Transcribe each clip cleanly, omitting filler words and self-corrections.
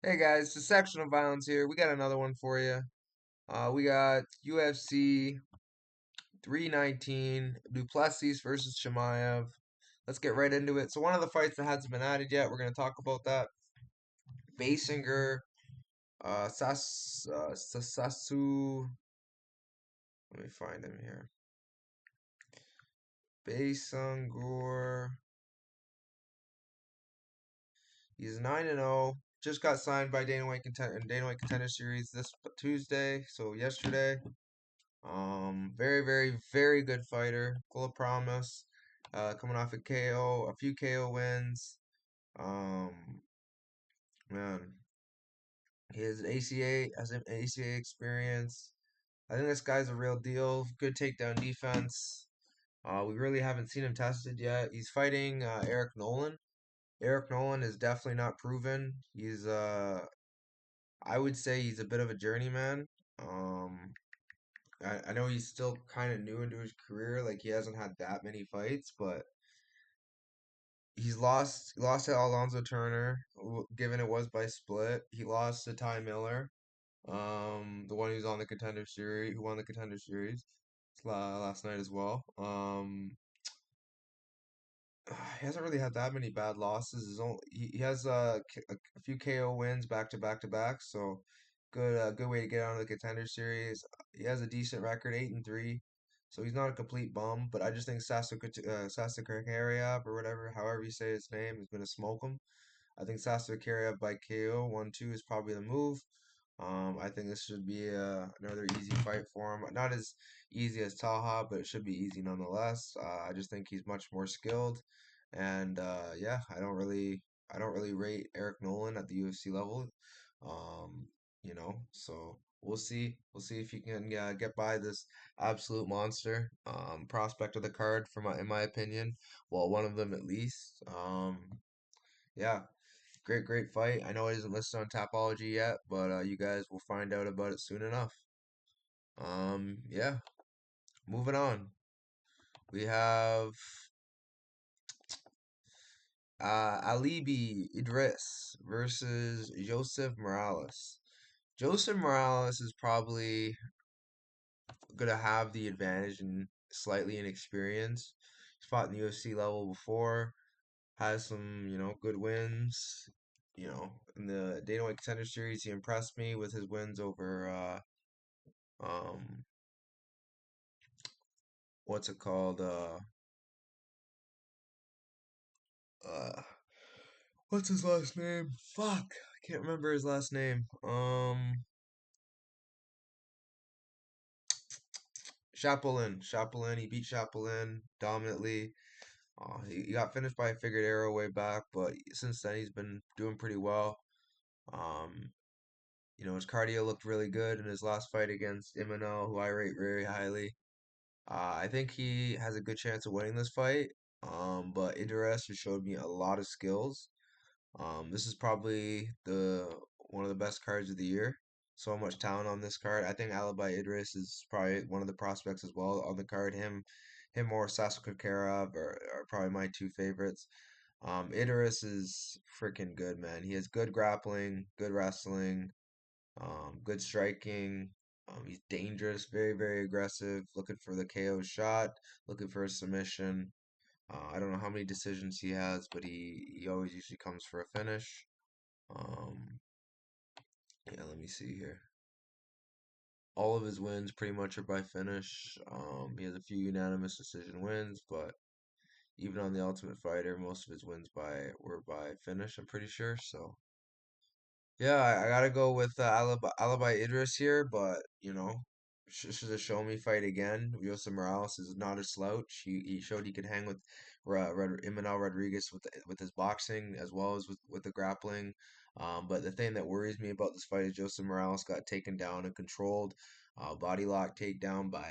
Hey guys, Dissection of Violence here. We got another one for you. We got UFC 319, Plessis versus Chimaev. Let's get right into it. So one of the fights that hasn't been added yet, we're going to talk about that. Basinger, Sasu. Let me find him here. Basangur. He's 9-0. Just got signed by Dana White Contender Series this Tuesday, so yesterday. Very, very, very good fighter. Full of promise. Coming off a few KO wins. Um, man, he has an ACA experience. I think this guy's a real deal. Good takedown defense. We really haven't seen him tested yet. He's fighting Eric Nolan. Eric Nolan is definitely not proven. I would say he's a bit of a journeyman. Um, I know he's still kind of new into his career. Like he hasn't had that many fights, but he's lost to Alonzo Turner, given it was by split. He lost to Ty Miller, the one who's on the Contender Series, who won the Contender Series last night as well. He hasn't really had that many bad losses. He has a few KO wins to back, so good way to get out of the Contender Series. He has a decent record, 8-3, so he's not a complete bum. But I just think Sasakaria or whatever, however you say his name, is gonna smoke him. I think Sasakaria by KO 1-2 is probably the move. I think this should be another easy fight for him. Not as easy as Taha, but it should be easy nonetheless. I just think he's much more skilled, and yeah, I don't really rate Eric Nolan at the UFC level. Um, so we'll see if he can get by this absolute monster prospect of the card, in my opinion. Well, one of them at least. Yeah, great fight. I know it isn't listed on Tapology yet, but you guys will find out about it soon enough. Yeah, moving on. We have Alibi Idris versus Joseph Morales. Joseph Morales is probably gonna have the advantage in slightly in experience. He's fought in the UFC level before, has some, good wins. In the Dana White Contender Series, he impressed me with his wins over um what's it called? Uh what's his last name? Fuck. I can't remember his last name. Chapolin. He beat Chapolin dominantly. He got finished by a figured arrow way back, but since then he's been doing pretty well. Um, his cardio looked really good in his last fight against Imanol, who I rate very highly. I think he has a good chance of winning this fight. But Idris has showed me a lot of skills. This is probably the one of the best cards of the year. So much talent on this card. I think Alibi Idris is probably one of the prospects as well on the card. Him or Sasuke Karab are probably my two favorites. Idris is freaking good, man. He has good grappling, good wrestling, good striking. He's dangerous, very, very aggressive, looking for the KO shot, looking for a submission. I don't know how many decisions he has, but he always usually comes for a finish. Um, yeah, let me see here. All of his wins pretty much are by finish. He has a few unanimous decision wins, but even on the Ultimate Fighter, most of his wins were by finish. I'm pretty sure. So yeah, I gotta go with Alibi Idris here, but should have shown me fight again. Jose Morales is not a slouch. He showed he could hang with Imanol Rodriguez with his boxing as well as with the grappling. But the thing that worries me about this fight is Jose Morales got taken down and controlled, body lock takedown by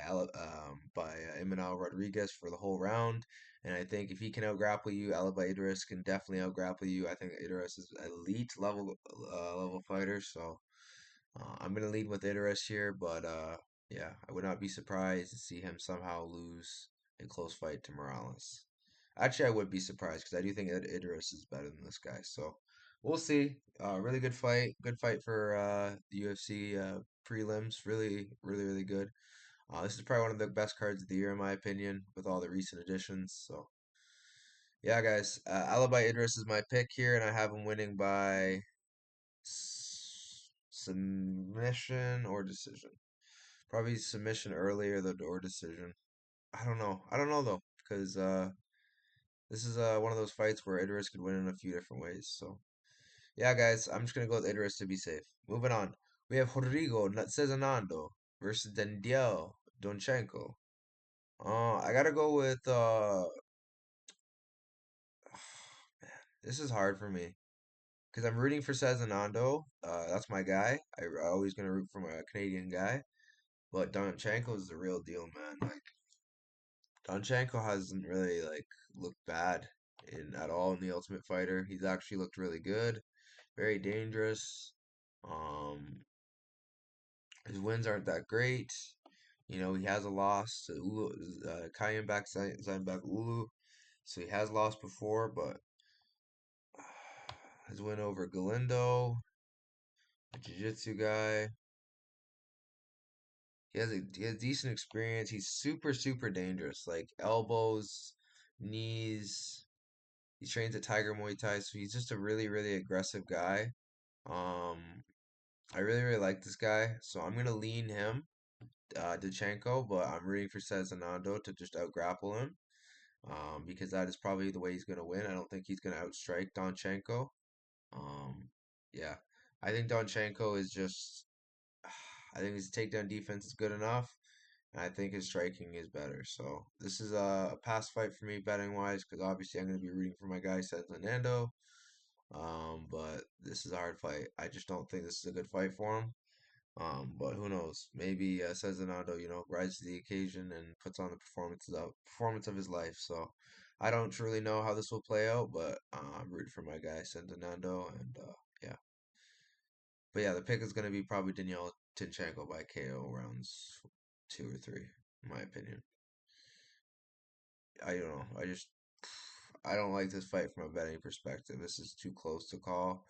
Imanol Rodriguez for the whole round. And I think if he can outgrapple you, Alibi Idris can definitely outgrapple you. I think Idris is elite level fighter, so I'm gonna lead with Idris here. But yeah, I would not be surprised to see him somehow lose a close fight to Morales. Actually, I would be surprised because I do think Idris is better than this guy. So we'll see. Really good fight. Good fight for the UFC prelims. Really good. This is probably one of the best cards of the year, in my opinion, with all the recent additions. So, yeah, guys, Alibi Idris is my pick here, and I have him winning by submission or decision. Probably submission earlier, the or decision. I don't know. I don't know though, because this is one of those fights where Idris could win in a few different ways. So, yeah, guys, I'm just gonna go with Idris to be safe. Moving on, we have Rodrigo Cezinando versus Daniel Donchenko. I gotta go with man, this is hard for me because I'm rooting for Cezinando. That's my guy. I always gonna root for my Canadian guy, but Donchenko is the real deal, man. Like Donchenko hasn't really like looked bad in at all in the Ultimate Fighter. He's actually looked really good, very dangerous. Um, his wins aren't that great. You know, he has a loss to Ulu, Zimbabwe Ulu, so he has lost before, but his win over Galindo, a jiu-jitsu guy. He has decent experience. He's super dangerous. Like elbows, knees. He trains at Tiger Muay Thai, so he's just a really aggressive guy. Um, I really like this guy, so I'm gonna lean him, Dachenko, but I'm rooting for Cezinando to just out grapple him. Because that is probably the way he's gonna win. I don't think he's gonna outstrike Donchenko. Um, yeah, I think Donchenko is just. I think his takedown defense is good enough, and I think his striking is better. So this is a pass fight for me betting wise, because obviously I'm going to be rooting for my guy Fernando. But this is a hard fight. I just don't think this is a good fight for him. But who knows? Maybe Cezinando, rises to the occasion and puts on the performance of his life. So I don't truly know how this will play out, but I'm rooting for my guy Fernando, and yeah. But yeah, the pick is going to be probably Danielle Tinchenko by KO rounds 2 or 3, in my opinion. I don't know. I don't like this fight from a betting perspective. This is too close to call.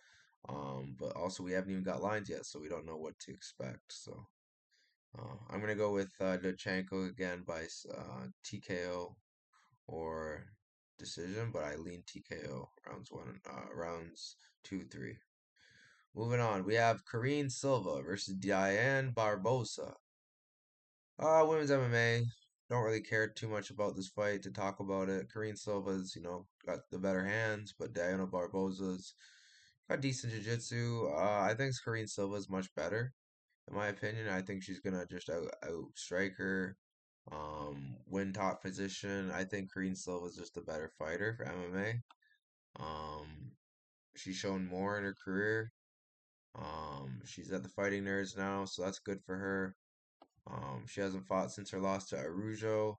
But also we haven't even got lines yet, so we don't know what to expect. So I'm gonna go with Tinchenko again by TKO or decision, but I lean TKO rounds 2, 3. Moving on, we have Karine Silva versus Diane Barbosa. Women's MMA. Don't really care too much about this fight to talk about it. Karine Silva's, got the better hands, but Diana Barbosa's got decent jiu-jitsu. I think Karine Silva's much better, in my opinion. I think she's gonna just out strike her, win top position. I think Karine Silva's just a better fighter for MMA. She's shown more in her career. She's at the Fighting Nerds now, so that's good for her. She hasn't fought since her loss to Arujo.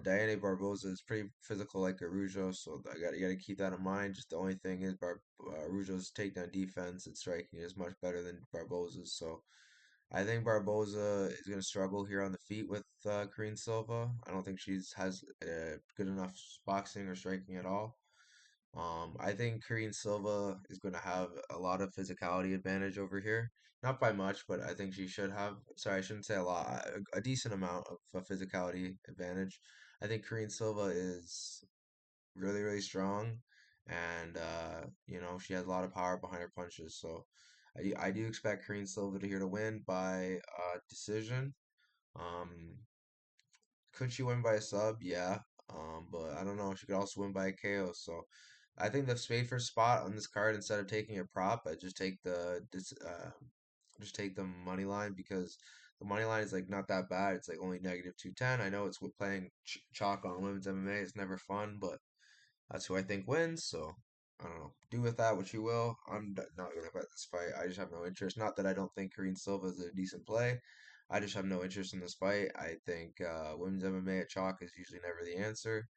Diane Barboza is pretty physical like Arujo, so you gotta keep that in mind. Just the only thing is Arujo's takedown defense and striking is much better than Barboza's, so I think Barboza is gonna struggle here on the feet with Karine Silva. I don't think she's has good enough boxing or striking at all. I think Karine Silva is going to have a lot of physicality advantage over here. Not by much, but I think she should have. Sorry, I shouldn't say a lot. A decent amount of a physicality advantage. I think Karine Silva is really strong, and she has a lot of power behind her punches. So I do expect Karine Silva to here to win by decision. Um, could she win by a sub? Yeah. But I don't know. She could also win by a KO. So I think the safer spot on this card, instead of taking a prop, I just take the money line, because the money line is like not that bad. It's like only -210. I know it's with playing chalk on women's MMA. It's never fun, but that's who I think wins. So I don't know. Do with that what you will. Not gonna bet this fight. I just have no interest. Not that I don't think Karine Silva is a decent play. I just have no interest in this fight. I think women's MMA at chalk is usually never the answer,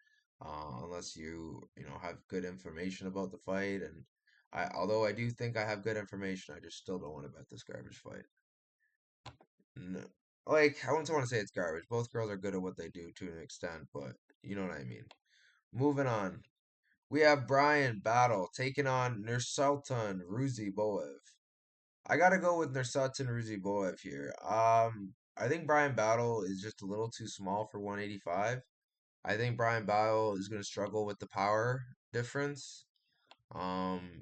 unless you have good information about the fight. And although I do think I have good information, I just still don't want to bet this garbage fight. No, like I wouldn't want to say it's garbage. Both girls are good at what they do to an extent, but you know what I mean. Moving on. We have Brian Battle taking on Nursultan Ruziboev. I gotta go with Nursultan Ruziboev here. I think Brian Battle is just a little too small for 185. I think Brian Battle is gonna struggle with the power difference.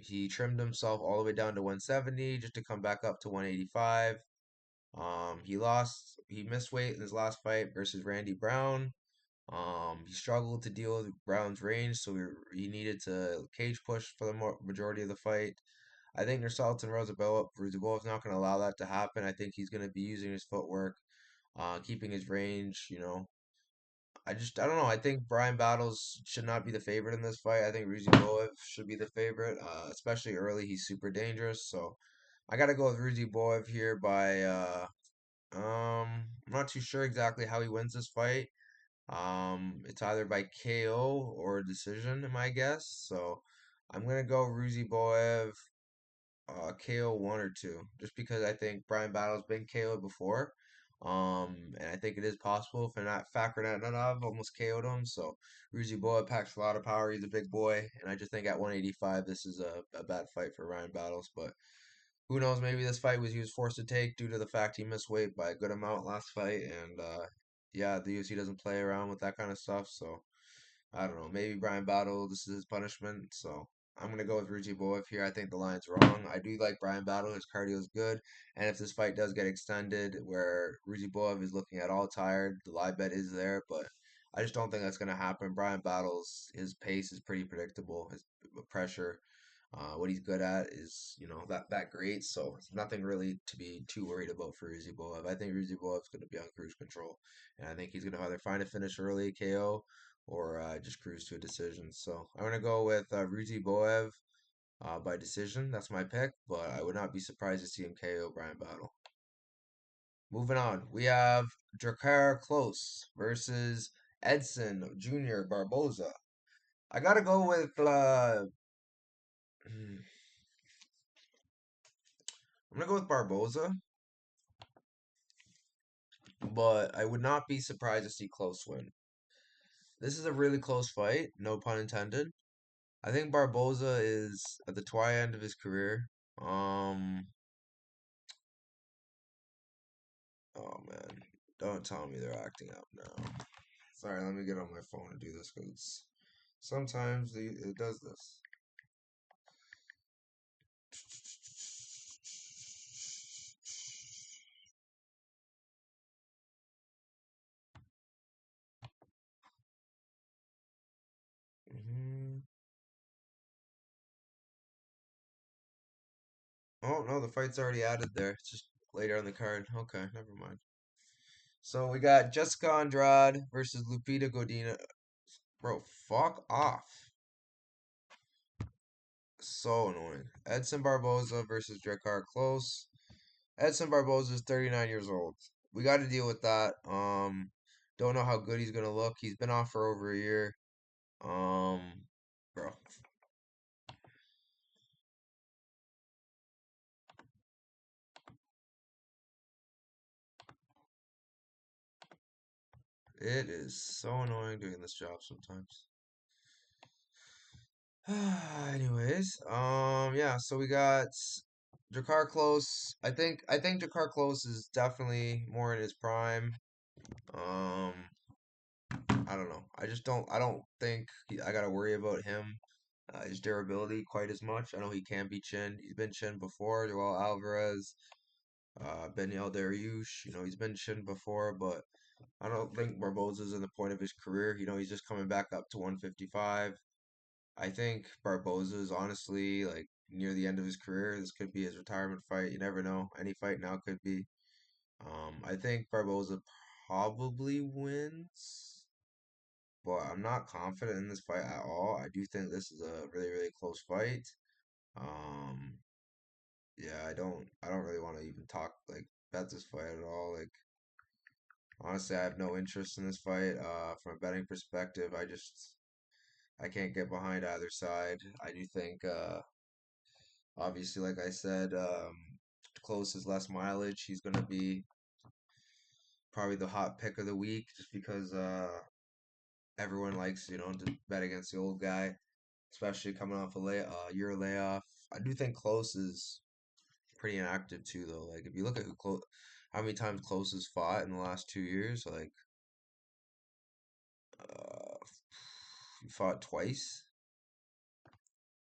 He trimmed himself all the way down to 170 just to come back up to 185. He missed weight in his last fight versus Randy Brown. He struggled to deal with Brown's range, so he needed to cage push for the majority of the fight. I think Nursultan Rozabolov's not going to allow that to happen. I think he's going to be using his footwork, keeping his range. I don't know. I think Brian Battles should not be the favorite in this fight. I think Ruziboev should be the favorite, especially early. He's super dangerous, so I got to go with Ruziboev here by. I'm not too sure exactly how he wins this fight. It's either by KO or decision, my guess. So I'm gonna go Ruzi Boev, KO one or two, just because I think Brian Battle's been KO'd before. And I think it is possible if not Fakhrdanov almost KO'd him. So Ruzi Boev packs a lot of power. He's a big boy, and I just think at 185 this is a bad fight for Ryan Battles. But who knows? Maybe this fight he was forced to take due to the fact he missed weight by a good amount last fight, and yeah, the UFC doesn't play around with that kind of stuff. So I don't know. Maybe Brian Battle, this is his punishment. So I'm gonna go with Ruji Boev here. I think the line's wrong. I do like Brian Battle. His cardio is good, and if this fight does get extended, where Ruji Boev is looking at all tired, the live bet is there, but. I just don't think that's going to happen. Brian Battles, his pace is pretty predictable. His pressure, what he's good at is, that great. So it's nothing really to be too worried about for Ruziboev. I think Ruziboev's going to be on cruise control, and I think he's going to either find a finish early KO or just cruise to a decision. So I'm going to go with Ruziboev by decision. That's my pick, but I would not be surprised to see him KO Brian Battle. Moving on, we have Drakkar Close versus Edson Jr. Barboza. I gotta go with I'm gonna go with Barboza, but I would not be surprised to see close win. This is a really close fight, no pun intended. I think Barboza is at the twilight end of his career. Um, oh man, don't tell me they're acting out now. Sorry, let me get on my phone and do this because sometimes it does this. Mhm. Oh no, the fight's already added there. It's just later on the card. Okay, never mind. So we got Jessica Andrade versus Lupita Godina. Bro, fuck off. So annoying. Edson Barboza versus Drakkar Close. Edson Barboza is 39 years old. We got to deal with that. Don't know how good he's gonna look. He's been off for over a year. Um, bro, it is so annoying doing this job sometimes. Anyways, yeah. So we got Drakkar Close. I think Drakkar Close is definitely more in his prime. Um, I don't know. I don't think I gotta worry about him, his durability quite as much. I know he can be chinned. He's been chinned before. Joel Alvarez, Benyal Dariush. He's been chinned before, but I don't think Barboza's in the point of his career. He's just coming back up to 155. I think Barboza is honestly like near the end of his career. This could be his retirement fight. You never know. Any fight now could be. I think Barboza probably wins, but I'm not confident in this fight at all. I do think this is a really, really close fight. Um, yeah, I don't really want to even talk like bet this fight at all. Like honestly, I have no interest in this fight. From a betting perspective, I can't get behind either side. I do think obviously, like I said, Close is less mileage. He's gonna be probably the hot pick of the week just because everyone likes to bet against the old guy. especially coming off a year layoff. I do think Close is pretty inactive too, though. Like if you look at how many times Close has fought in the last 2 years, like uh, he fought twice.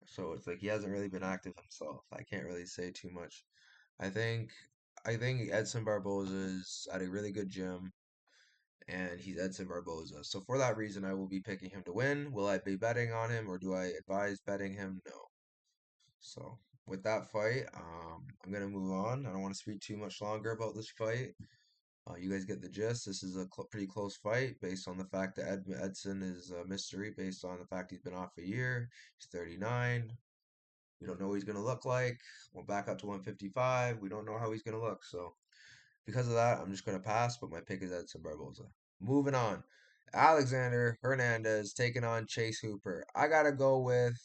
So it's like he hasn't really been active himself. I can't really say too much. I think I think Edson Barboza is at a really good gym, and he's Edson Barboza. So for that reason, I will be picking him to win. Will I be betting on him, or do I advise betting him? No. So with that fight, I'm gonna move on. I don't want to speak too much longer about this fight. You guys get the gist. This is a pretty close fight based on the fact that Edson is a mystery, based on the fact he's been off a year. He's 39. We don't know what he's going to look like. We're back up to 155. We don't know how he's going to look. So, because of that, I'm just going to pass, but my pick is Edson Barboza. Moving on. Alexander Hernandez taking on Chase Hooper. I'm going to go with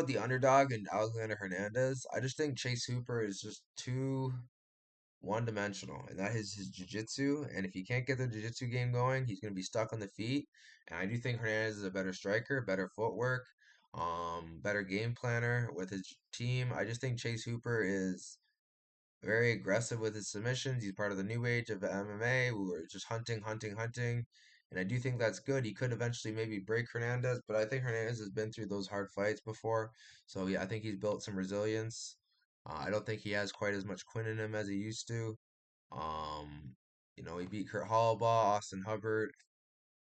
the underdog and Alexander Hernandez. I just think Chase Hooper is just too one-dimensional, and that is his jiu-jitsu. And if he can't get the jiu-jitsu game going, he's going to be stuck on the feet. And I do think Hernandez is a better striker, better footwork, better game planner with his team. I just think Chase Hooper is very aggressive with his submissions. He's part of the new age of MMA. We were just hunting, hunting, hunting. And I do think that's good. He could eventually maybe break Hernandez, but I think Hernandez has been through those hard fights before. So yeah, I think he's built some resilience. I don't think he has quite as much Quinn in him as he used to. Um, he beat Kurt Hallbaugh, Austin Hubbard.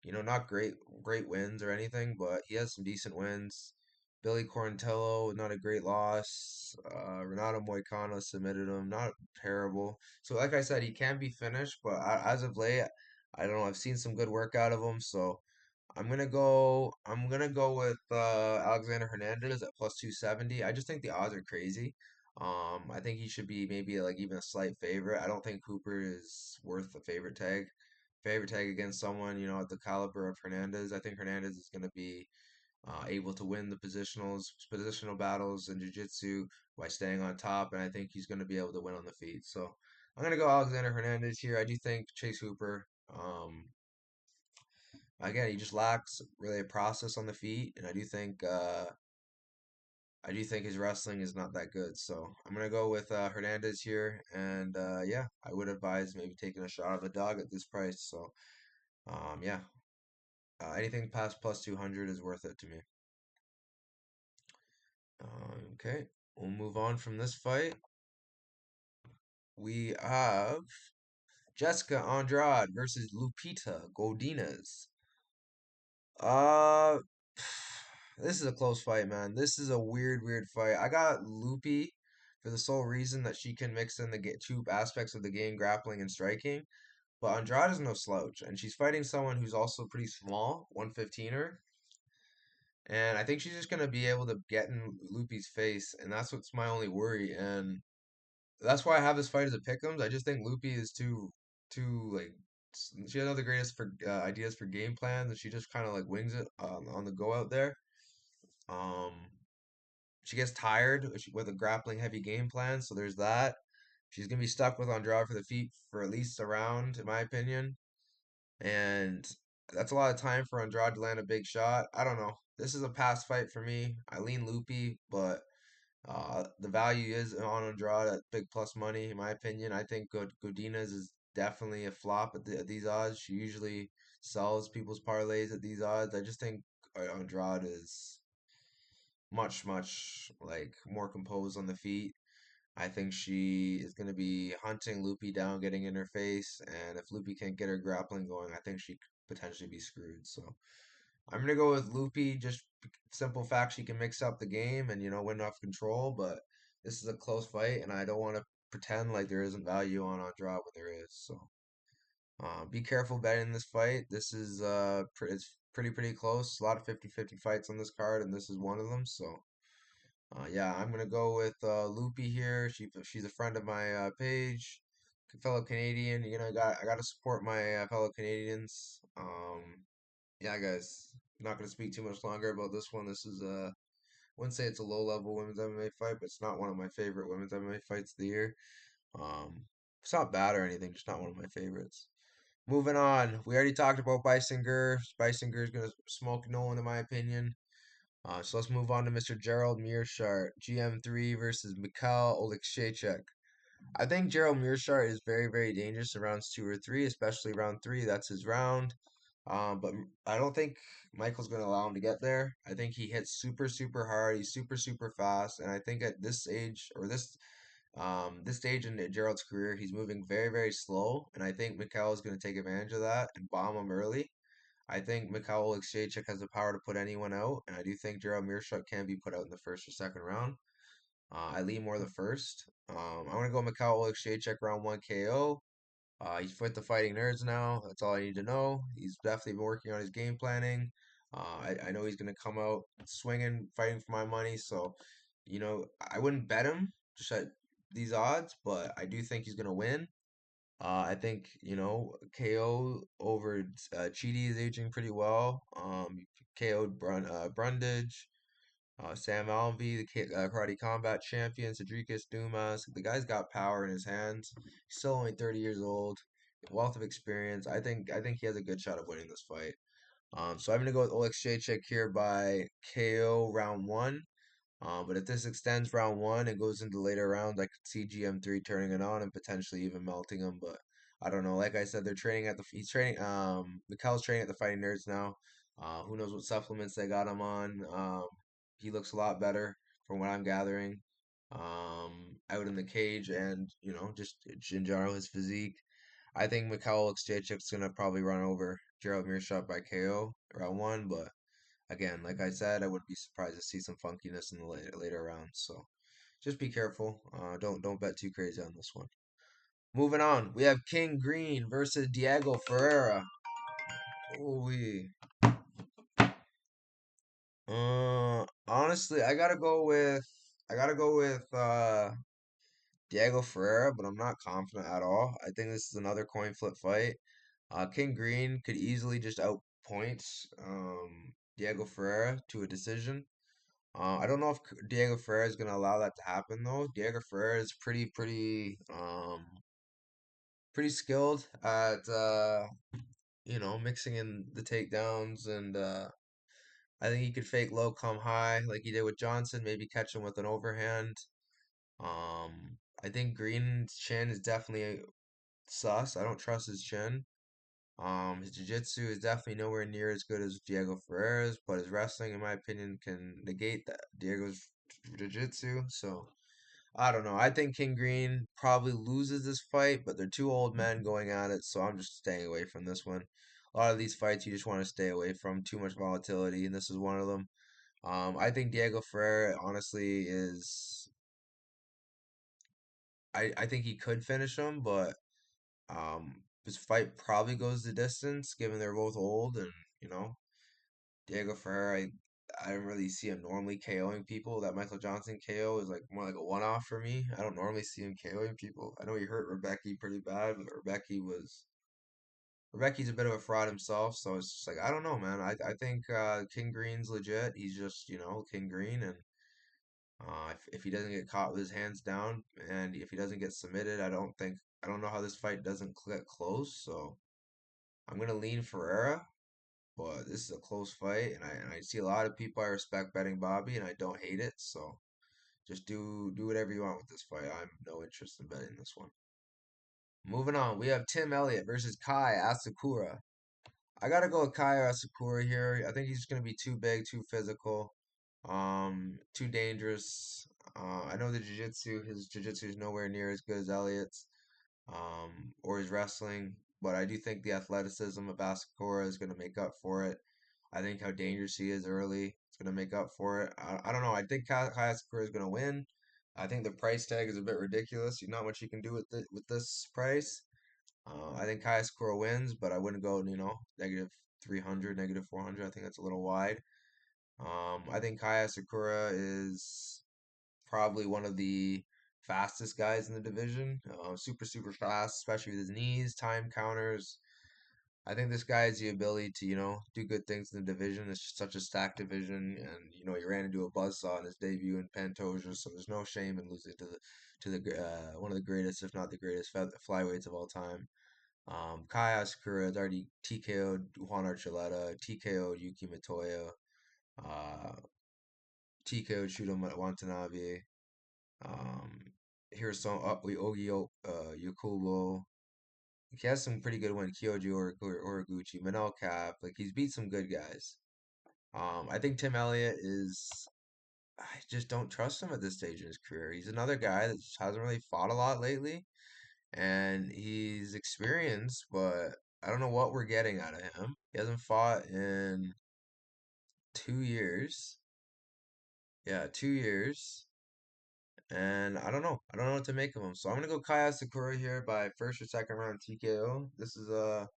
Not great wins or anything, but he has some decent wins. Billy Quarantillo, not a great loss. Renato Moicano submitted him, not terrible. So, like I said, he can be finished, but as of late, I don't know. I've seen some good work out of him, so I'm gonna go with Alexander Hernandez at plus 270. I just think the odds are crazy. I think he should be maybe like even a slight favorite. I don't think Cooper is worth a favorite tag. Favorite tag against someone, at the caliber of Hernandez. I think Hernandez is gonna be able to win the positional battles in jiu-jitsu by staying on top, and I think he's gonna be able to win on the feet. So I'm gonna go Alexander Hernandez here. I do think Chase Hooper. Again, he just lacks really a process on the feet, and I do think his wrestling is not that good. So I'm gonna go with Hernandez here, and yeah, I would advise maybe taking a shot of a dog at this price. So yeah, anything past plus 200 is worth it to me. Okay, we'll move on from this fight. We have Jessica Andrade versus Lupita Godinez. Uh, this is a close fight, man. This is a weird fight. I got Loopy for the sole reason that she can mix in the two aspects of the game, grappling and striking. But Andrade is no slouch, and she's fighting someone who's also pretty small, 115er. And I think she's just gonna be able to get in Loopy's face, and that's what's my only worry. And that's why I have this fight as a pick'ems. I just think Loopy is too like she has not the greatest for ideas for game plans, and she just kind of like wings it on the go out there. Um, she gets tired with a grappling heavy game plan, so there's that. She's gonna be stuck with Andrade for the feet for at least a round, in my opinion, and that's a lot of time for Andrade to land a big shot. I don't know. This is a pass fight for me. I lean Loopy, but the value is on Andrade at big plus money, in my opinion. I think Godinez is definitely a flop at these odds. She usually sells people's parlays at these odds. I just think Andrade is much like more composed on the feet. I think she is going to be hunting Loopy down, getting in her face, and if Loopy can't get her grappling going, I think she could potentially be screwed. So I'm gonna go with Loopy. Just simple fact, she can mix up the game and win off control. But this is a close fight, and I don't want to pretend like there isn't value on Andrade when there is. So be careful betting this fight. This is it's pretty close. A lot of 50-50 fights on this card, and this is one of them. So yeah, I'm gonna go with Loopy here. She's a friend of my page, fellow Canadian. I gotta support my fellow Canadians. Yeah, guys, I'm not gonna speak too much longer about this one. This is wouldn't say it's a low level women's MMA fight, but it's not one of my favorite women's MMA fights of the year. Um, it's not bad or anything, just not one of my favorites. Moving on, we already talked about Bison Gur. Bison Gur is gonna smoke no one, in my opinion. So let's move on to Mr. Gerald Mearshart, GM3 versus Mikhail Oleksiejczuk. I think Gerald Mearshart is very, very dangerous in rounds 2 or 3, especially round 3. That's his round. I don't think Michael's going to allow him to get there. I think he hits super, super hard. He's super, super fast. And I think at this age, or this stage in Gerald's career, he's moving very, very slow. And I think Mikhail is going to take advantage of that and bomb him early. I think Mikhail Oleksiejczuk has the power to put anyone out. And I do think Gerald Mearshart can be put out in the first or second round. I lean more the first. I want to go Mikhail Oleksiejczuk round 1 KO. He's with the Fighting Nerds now. That's all I need to know. He's definitely been working on his game planning. I know he's going to come out swinging, fighting for my money. So, I wouldn't bet him just at these odds, but I do think he's going to win. I think, KO over Chidi is aging pretty well. KO'd Brundage. Sam Alvey, the Karate Combat Champion, Cedricus Dumas. The guy's got power in his hands. He's still only 30 years old. Wealth of experience. I think he has a good shot of winning this fight. So I'm gonna go with Oleksiejczuk here by KO round 1. But if this extends round 1 and goes into later rounds, I could see GM3 turning it on and potentially even melting him. But I don't know. Like I said, they're training at the he's training. Mikhail's training at the Fighting Nerds now. Who knows what supplements they got him on? He looks a lot better from what I'm gathering. Out in the cage and just in general his physique. I think Mikhail Oleksiejczuk's gonna probably run over Gerald Mearshart by KO round 1, but again, like I said, I wouldn't be surprised to see some funkiness in the later rounds. So just be careful. Don't bet too crazy on this one. Moving on, we have King Green versus Diego Ferreira. Ooh, honestly, I gotta go with Diego Ferreira, but I'm not confident at all. I think this is another coin flip fight. King Green could easily just outpoint Diego Ferreira to a decision. I don't know if Diego Ferreira is going to allow that to happen though. Diego Ferreira is pretty skilled at mixing in the takedowns, and I think he could fake low, come high like he did with Johnson. Maybe catch him with an overhand. I think Green's chin is definitely sus. I don't trust his chin. His jiu-jitsu is definitely nowhere near as good as Diego Ferreira's, but his wrestling, in my opinion, can negate that Diego's jiu-jitsu. So I don't know. I think King Green probably loses this fight, but they're two old men going at it, so I'm just staying away from this one. A lot of these fights you just want to stay away from. Too much volatility, and this is one of them. I think Diego Ferreira honestly is. I think he could finish him, but his fight probably goes the distance, given they're both old, and you know Diego Ferreira. I don't really see him normally KOing people. That Michael Johnson KO is like more like a one-off for me. I don't normally see him KOing people. I know he hurt Rebecca pretty bad, but Rebecca's a bit of a fraud himself. So it's just like I don't know, man. I think King Green's legit. He's just King Green, and if he doesn't get caught with his hands down, and if he doesn't get submitted, I don't know how this fight doesn't get close. So I'm gonna lean Ferreira. But this is a close fight, and I see a lot of people I respect betting Bobby, and I don't hate it. So just do whatever you want with this fight. I'm no interest in betting this one. Moving on, we have Tim Elliott versus Kai Asakura. I gotta go with Kai Asakura here. I think he's gonna be too big, too physical, too dangerous. I know his jiu-jitsu is nowhere near as good as Elliott's, or his wrestling, but I do think the athleticism of Asakura is gonna make up for it. I think how dangerous he is early is going to make up for it. I don't know. I think Kaya Sakura is going to win. I think the price tag is a bit ridiculous. Not much you can do with this price. I think Kaya Sakura wins, but I wouldn't go, negative 300, negative 400. I think that's a little wide. I think Kaya Sakura is probably one of the fastest guys in the division. Super, super fast, especially with his knees, time counters. I think this guy has the ability to, do good things in the division. It's just such a stacked division, and he ran into a buzzsaw in his debut in Pantoja, so there's no shame in losing to the one of the greatest, if not the greatest, flyweights of all time. Kai Asakura has already TKO'd Juan Archuleta, TKO'd Yuki Matoya. Uh, TKO shoot him at Watanabe. Um, here's some up we Ogi Yakubo. He has some pretty good ones. Kyoji or Oraguchi, Manel Cap. Like he's beat some good guys. I think Tim Elliott is. I just don't trust him at this stage in his career. He's another guy that just hasn't really fought a lot lately, and he's experienced, but I don't know what we're getting out of him. He hasn't fought in 2 years. Yeah, 2 years. And I don't know. I don't know what to make of him. So I'm gonna go Kaya Sakura here by first or second round TKO. This is a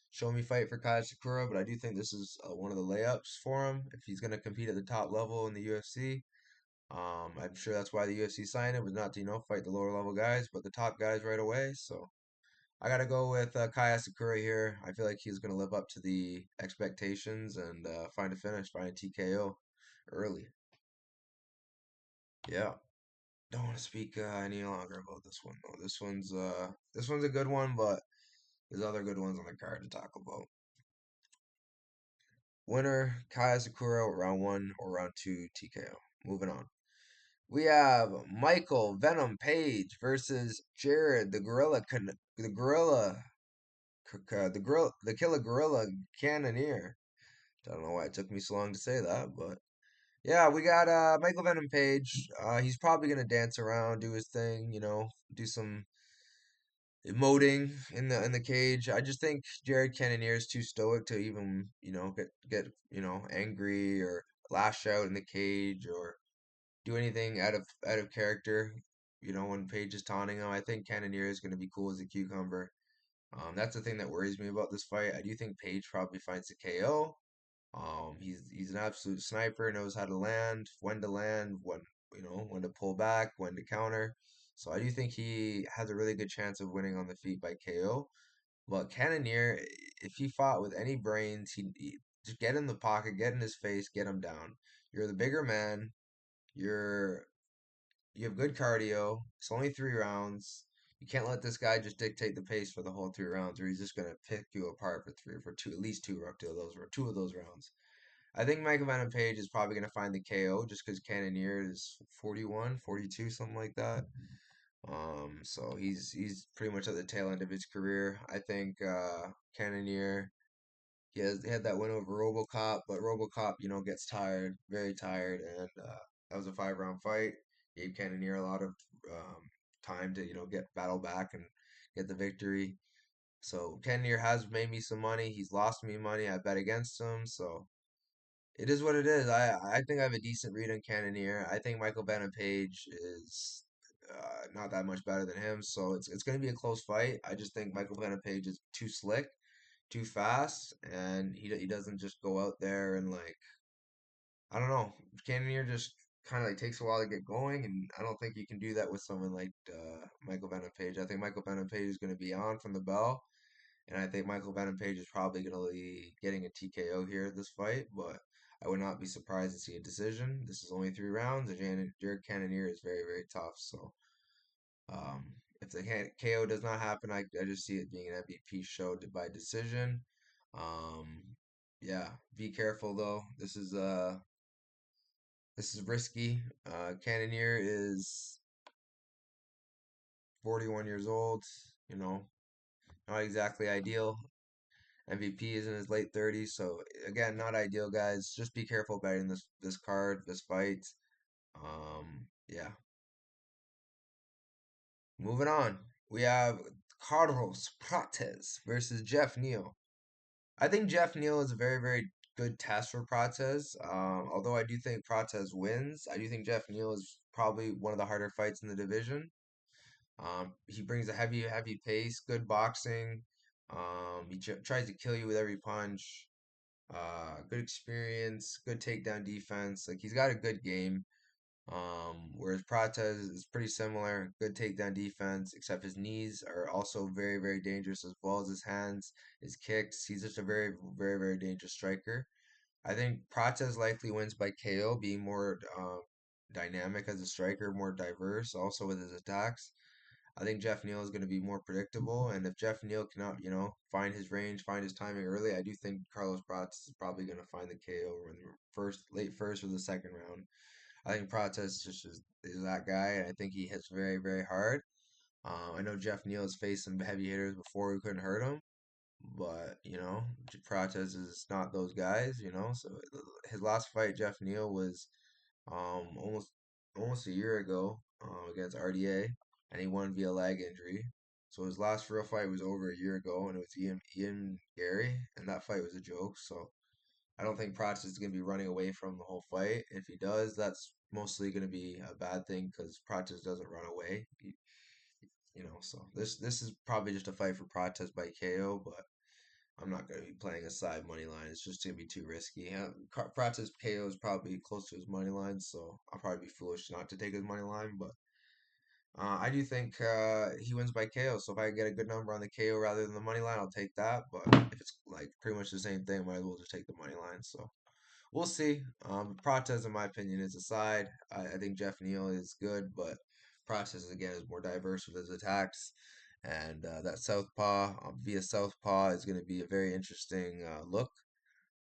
show me fight for Kaya Sakura, but I do think this is one of the layups for him if he's gonna compete at the top level in the UFC. I'm sure that's why the UFC signed him, was not to fight the lower level guys, but the top guys right away. So I gotta go with Kaya Sakura here. I feel like he's gonna live up to the expectations and find a finish, find a TKO early. Yeah. Don't want to speak any longer about this one though. This one's a good one, but there's other good ones on the card to talk about. Winner Kaya Sakura, round one or round two TKO. Moving on. We have Michael Venom Page versus Jared the Killer Gorilla Cannoneer. Don't know why it took me so long to say that, but yeah, we got Michael Venom Page. He's probably gonna dance around, do his thing, do some emoting in the cage. I just think Jared Cannonier is too stoic to even get angry or lash out in the cage or do anything out of character. When Page is taunting him, I think Cannonier is going to be cool as a cucumber. That's the thing that worries me about this fight. I do think Page probably finds a KO. He's an absolute sniper, knows how to land, when to pull back, when to counter. So I do think he has a really good chance of winning on the feet by KO. But Cannonier, if he fought with any brains, he just get in the pocket, get in his face, get him down. You're the bigger man. You're you have good cardio. It's only 3 rounds. You can't let this guy just dictate the pace for the whole 3 rounds, or he's just gonna pick you apart for three, for two, at least two of those rounds. I think Michael Venom Page is probably going to find the KO just because Cannonier is 41, 42, something like that. So he's pretty much at the tail end of his career. I think Cannonier he had that win over RoboCop, but RoboCop gets tired, very tired, and that was a 5 round fight. Gave Cannonier a lot of time to get battle back and get the victory. So Cannonier has made me some money. He's lost me money. I bet against him. So it is what it is. I think I have a decent read on Cannonier. I think Michael Venom Page is not that much better than him, so it's going to be a close fight. I just think Michael Venom Page is too slick, too fast, and he doesn't just go out there and like I don't know. Cannonier just kind of like takes a while to get going, and I don't think you can do that with someone like Michael Venom Page. I think Michael Venom Page is going to be on from the bell. And I think Michael Venom Page is probably going to be getting a TKO here this fight, but I would not be surprised to see a decision. This is only 3 rounds, and Jared Cannonier is very, very tough. So if the KO does not happen, I just see it being an MVP show by decision. Um, yeah, be careful though. This is risky. Cannonier is 41 years old. You know, not exactly ideal. MVP is in his late 30s, so again, not ideal, guys. Just be careful betting this card, this fight. Yeah. Moving on, we have Carlos Prates versus Jeff Neal. I think Jeff Neal is a very, very good test for Prates. Although I do think Prates wins, I do think Jeff Neal is probably one of the harder fights in the division. He brings a heavy, heavy pace, good boxing. He tries to kill you with every punch. Good experience, good takedown defense. Like he's got a good game. Whereas Prates is pretty similar, good takedown defense, except his knees are also very, very dangerous as well as his hands, his kicks. He's just a very, very, very dangerous striker. I think Prates likely wins by KO, being more dynamic as a striker, more diverse, also with his attacks. I think Jeff Neal is going to be more predictable, and if Jeff Neal cannot, find his range, find his timing early, I do think Carlos Prates is probably going to find the KO in the late first or the second round. I think Prates is that guy, and I think he hits very, very hard. I know Jeff Neal has faced some heavy hitters before who couldn't hurt him, but Prates is not those guys. So his last fight, Jeff Neal, was almost a year ago against RDA, and he won via leg injury. So his last real fight was over a year ago, and it was Ian Gary, and that fight was a joke. So I don't think Prates is going to be running away from the whole fight. If he does, that's mostly going to be a bad thing because Prates doesn't run away. So this is probably just a fight for Prates by KO, but I'm not going to be playing a side money line. It's just going to be too risky. Prates KO is probably close to his money line, so I'll probably be foolish not to take his money line. But I do think he wins by KO. So if I get a good number on the KO rather than the money line, I'll take that. But if it's like pretty much the same thing, might as well just take the money line. So we'll see. Prates, in my opinion, is a side. I think Jeff Neal is good, but Prates again is more diverse with his attacks, and that southpaw via southpaw is going to be a very interesting look.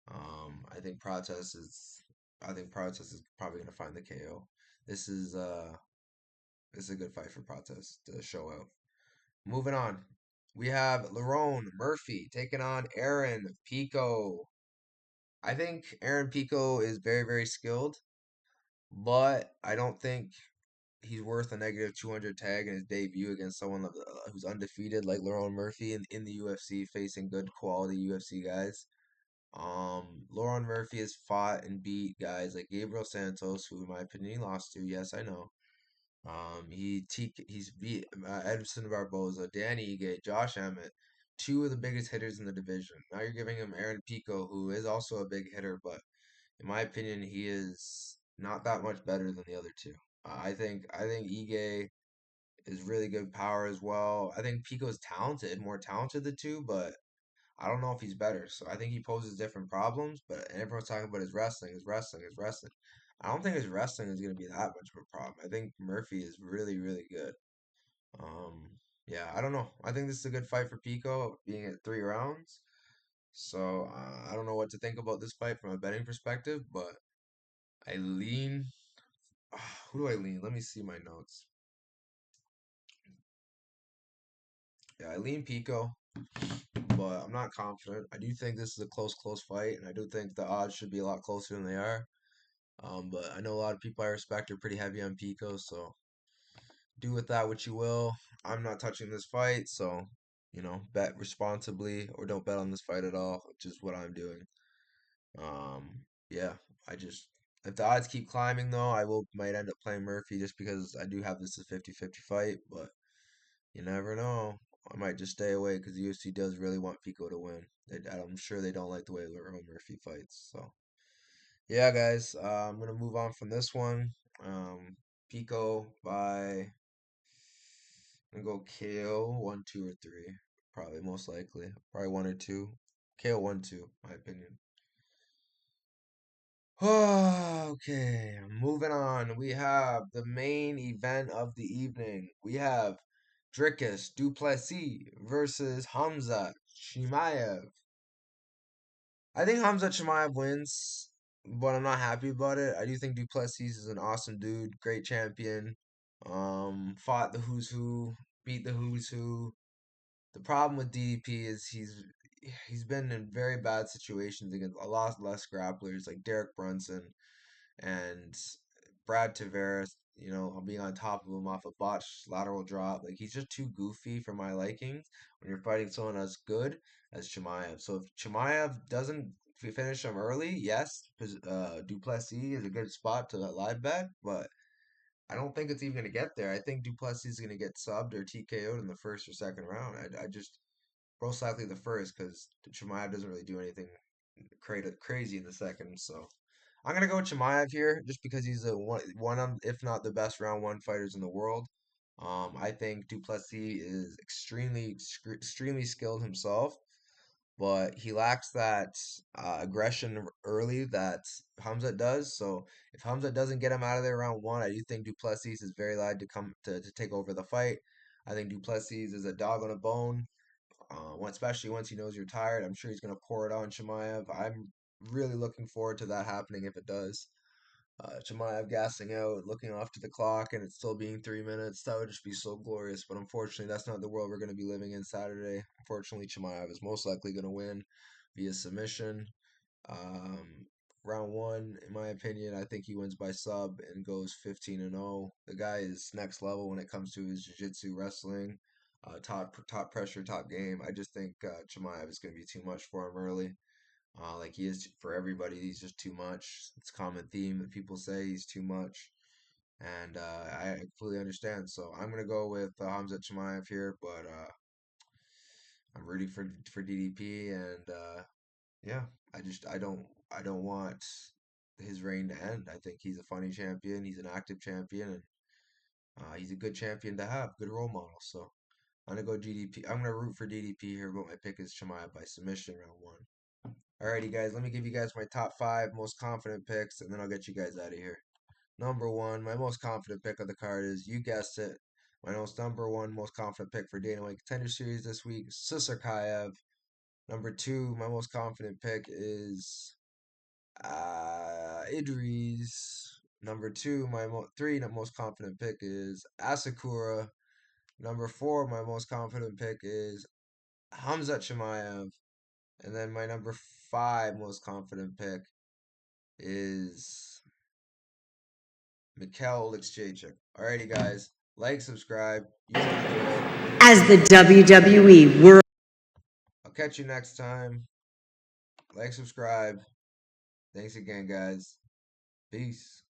I think Prates is. I think Prates is probably going to find the KO. This is uh this is a good fight for Prates to show out. Moving on, we have Lerone Murphy taking on Aaron Pico. I think Aaron Pico is very, very skilled, but I don't think he's worth a negative 200 tag in his debut against someone who's undefeated like Lerone Murphy in the UFC, facing good quality UFC guys. Lerone Murphy has fought and beat guys like Gabriel Santos, who in my opinion he lost to. Yes, I know. He's beat Edson Barboza, Danny Ige, Josh Emmett, two of the biggest hitters in the division. Now you're giving him Aaron Pico, who is also a big hitter, but in my opinion, he is not that much better than the other two. I think Ige is really good power as well. I think Pico's talented, more talented the two, but I don't know if he's better. So I think he poses different problems. But everyone's talking about his wrestling, his wrestling, his wrestling. I don't think his wrestling is going to be that much of a problem. I think Murphy is really, really good. Um, yeah, I don't know. I think this is a good fight for Pico, being at 3 rounds. So I don't know what to think about this fight from a betting perspective, but I lean. Who do I lean? Let me see my notes. Yeah, I lean Pico, but I'm not confident. I do think this is a close fight, and I do think the odds should be a lot closer than they are. But I know a lot of people I respect are pretty heavy on Pico, so do with that what you will. I'm not touching this fight, so bet responsibly or don't bet on this fight at all, which is what I'm doing. Yeah, I just if the odds keep climbing though, I will might end up playing Murphy just because I do have this as a 50-50 fight, but you never know. I might just stay away because the UFC does really want Pico to win. I'm sure they don't like the way Lerone Murphy fights. So yeah, guys, I'm gonna move on from this one. Pico by I'm gonna go KO 1, 2, or 3. Probably most likely. Probably 1 or 2. KO 1, 2, my opinion. Okay, moving on. We have the main event of the evening. We have Dricus Duplessis versus Hamza Chimaev. I think Hamza Chimaev wins, but I'm not happy about it. I do think Duplessis is an awesome dude, great champion. Fought the who's who, beat the who's who. The problem with DDP is he's been in very bad situations against a lot less grapplers like Derek Brunson and Brad Tavares, being on top of him off a botched lateral drop. Like he's just too goofy for my likings when you're fighting someone as good as Chimaev. So if Chimaev doesn't finish him early, yes, Duplessis is a good spot to live bet, but I don't think it's even going to get there. I think Duplessis is going to get subbed or TKO'd in the first or second round. I just most likely the first because Chimaev doesn't really do anything crazy in the second. So I'm gonna go with Chimaev here just because he's a one of, if not the best round one fighters in the world. I think Duplessis is extremely skilled himself, but he lacks that aggression early that Hamza does. So if Hamza doesn't get him out of there round one, I do think Duplessis is very liable to come to take over the fight. I think Duplessis is a dog on a bone. Especially once he knows you're tired, I'm sure he's going to pour it on Chimaev. I'm really looking forward to that happening if it does. Chimaev gassing out, looking off to the clock, and it still being 3 minutes. That would just be so glorious. But unfortunately, that's not the world we're going to be living in Saturday. Unfortunately, Chimaev is most likely going to win via submission. Um, Round one, in my opinion, I think he wins by sub and goes 15-0. The guy is next level when it comes to his jiu-jitsu wrestling. Top pressure, top game. I just think Chimaev is going to be too much for him early. Like he is for everybody, he's just too much. It's a common theme that people say he's too much, and I completely understand. So I'm gonna go with Hamza Chimaev here, but I'm rooting for DDP, and yeah, I don't want his reign to end. I think he's a funny champion. He's an active champion, and he's a good champion to have, good role model. So I'm gonna go GDP. I'm gonna root for DDP here, but my pick is Chimaev by submission round one. Alrighty, guys, let me give you guys my top five most confident picks, and then I'll get you guys out of here. Number one, my most confident pick of the card is, you guessed it, my number one most confident pick for Dana White Contender Series this week, Chimaev. Number two, my most confident pick is Idris. Number two, three most confident pick is Asakura. Number four, my most confident pick is Hamzat Chimaev. And then my number five most confident pick is Mikel Jacek. Alrighty, guys. Like, subscribe. You enjoy. As the WWE World. I'll catch you next time. Like, subscribe. Thanks again, guys. Peace.